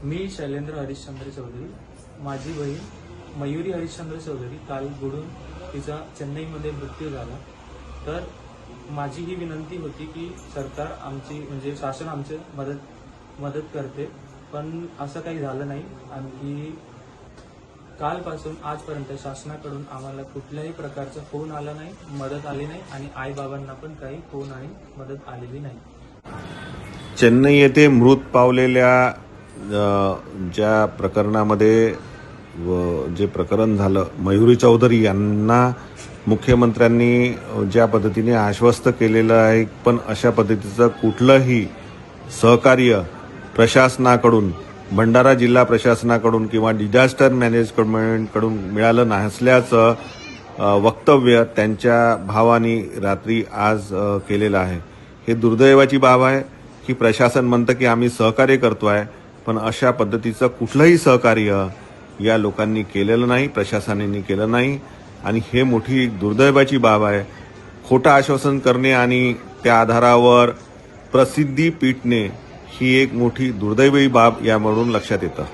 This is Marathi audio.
मी शैलेंद्र हरिश्चंद्र चौधरी, माझी बहीण मयुरी हरिश्चंद्र चौधरी काल बुडून तिचा चेन्नईमध्ये मृत्यू झाला। तर माझी ही विनंती होती की सरकार आमची म्हणजे शासन आमची मदत करते, पण असं काही झालं नाही। आणखी कालपासून आजपर्यंत शासनाकडून आम्हाला कुठल्याही प्रकारचा फोन आला नाही, मदत आली नाही आणि आई बाबांना पण काही फोन आणि मदत आलेली नाही। चेन्नई येथे मृत पावलेल्या ज्या प्रकरणामध्ये जे प्रकरण झालं, मयुरी चौधरी यांना मुख्यमंत्र्यांनी ज्या पद्धतीने आश्वस्त केलेलं आहे, पण अशा पद्धतीचं कुठलंही सहकार्य प्रशासनाकडून, भंडारा जिल्हा प्रशासनाकडून किंवा डिझास्टर मॅनेजमेंटकडून मिळालं नसल्याचं वक्तव्य त्यांच्या भावानी रात्री आज केलेलं आहे। हे दुर्दैवाची बाब आहे की प्रशासन म्हणतं की आम्ही सहकार्य करतोय, पण अशा पद्धतीचं कुठलंही सहकार्य या लोकांनी केलेलं नाही, प्रशासनाने केलं नाही आणि हे मोठी दुर्दैवाची बाब आहे। खोटं आश्वासन करणे आणि त्या आधारावर प्रसिद्धी पिटणे ही एक मोठी दुर्दैवी बाब यामधून लक्षात येतं।